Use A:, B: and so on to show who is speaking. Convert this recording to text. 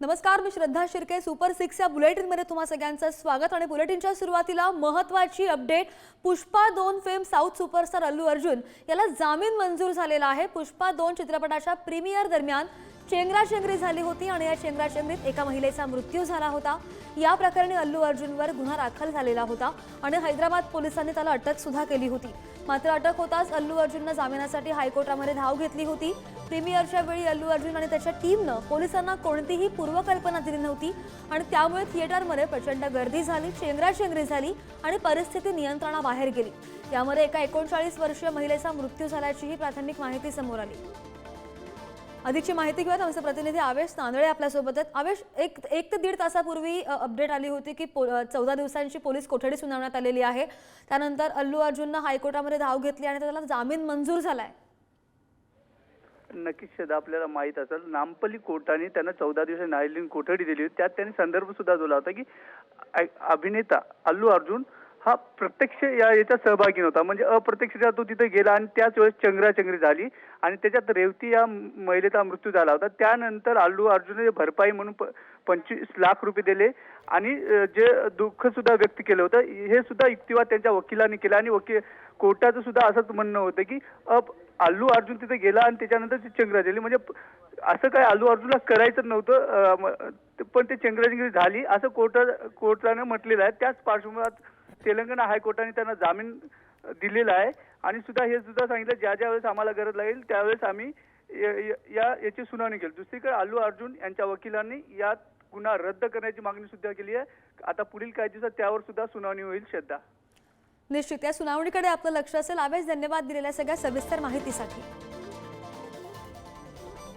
A: नमस्कार, मी श्रद्धा शिर्के. सुपर 6 या बुलेटिनमध्ये तुम्हा सगळ्यांचं स्वागत. आणि बुलेटिनच्या सुरुवातीला महत्त्वाची update. Pushpa 2 fame south superstar Allu Arjun याला जामीन मंजूर झालेला आहे. पुष्पा 2 चित्रपटाच्या प्रीमियर दरम्यान चेंगराचेंगरी झाली होती आणि या चेंगराचेंगरीत एका महिलेचा मृत्यू झाला होता. या प्रकरणी अल्लू अर्जुनवर गुन्हा दाखल झालेला होता आणि हैदराबाद पोलिसांनी त्याला अटक सुद्धा केली होती. मात्र अटक होताच अल्लू अर्जुनने जामिनासाठी हायकोर्टामध्ये धाव घेतली होती. प्रीमियरच्या वेळी अल्लू अर्जुन आणि त्याच्या टीमनं पोलिसांना कोणतीही पूर्वकल्पना दिली नव्हती आणि त्यामुळे थिएटरमध्ये प्रचंड गर्दी झाली, चेंगराचेंगरी झाली आणि परिस्थिती नियंत्रणाबाहेर गेली. यामध्ये एका 39 वर्षीय महिलेचा मृत्यू झाल्याचीही प्राथमिक माहिती समोर आली. अधिकची माहिती घेऊयात. आमचे प्रतिनिधी आवेश तांदळे आपल्यासोबत आहेत. आवेश, एक ते दीड तासापूर्वी अपडेट आली होती की 14 दिवसांची पोलीस कोठडी सुनावण्यात आलेली आहे. त्यानंतर अल्लू अर्जुनने हायकोर्टामध्ये धाव घेतली आणि त्याला जामीन मंजूर झालाय.
B: नक्कीच श्रद्धा, आपल्याला माहित असेल नामपल्ली कोर्टाने त्यांना 14 दिवसांची न्यायालयीन कोठडी दिली होती. त्यात त्यांनी संदर्भ सुद्धा दिला होता की अभिनेता अल्लू अर्जुन हा प्रत्यक्ष याच्यात सहभागी नव्हता, म्हणजे अप्रत्यक्षरित्या तो तिथे गेला आणि त्याच वेळेस चंगराचंगरी झाली आणि त्याच्यात रेवती या महिलेचा मृत्यू झाला होता. त्यानंतर अल्लू अर्जुनने भरपाई म्हणून 25 लाख रुपये दिले आणि जे दुःख सुद्धा व्यक्त केलं होतं हे सुद्धा युक्तिवाद त्यांच्या वकिलांनी केला. आणि कोर्टाचं सुद्धा असंच म्हणणं होतं की अल्लू अर्जुन तिथे गेला आणि त्याच्यानंतर ती चंगराचंगरी, म्हणजे असं काय अल्लू अर्जुनला करायचं नव्हतं, पण ते चंगराचंगरी झाली असं कोर्टाने म्हटलेलं आहे. त्याच पार्श्वभूमीवर तेलंगणा हायकोर्टाने त्यांना जामीन दिलेला आहे आणि सुद्धा हे सुद्धा सांगितलं ज्या वेळेस आम्हाला गरज लागेल त्यावेळेस आम्ही याची सुनावणी केली. दुसरीकडे अल्लू अर्जुन यांच्या वकिलांनी यात गुन्हा रद्द करण्याची मागणी सुद्धा केली आहे. आता पुढील काही दिवसात त्यावर सुद्धा सुनावणी होईल. श्रद्धा,
A: निश्चित या सुनावणीकडे आपलं लक्ष असेल. आवेश, धन्यवाद दिलेल्या सगळ्या सविस्तर माहितीसाठी.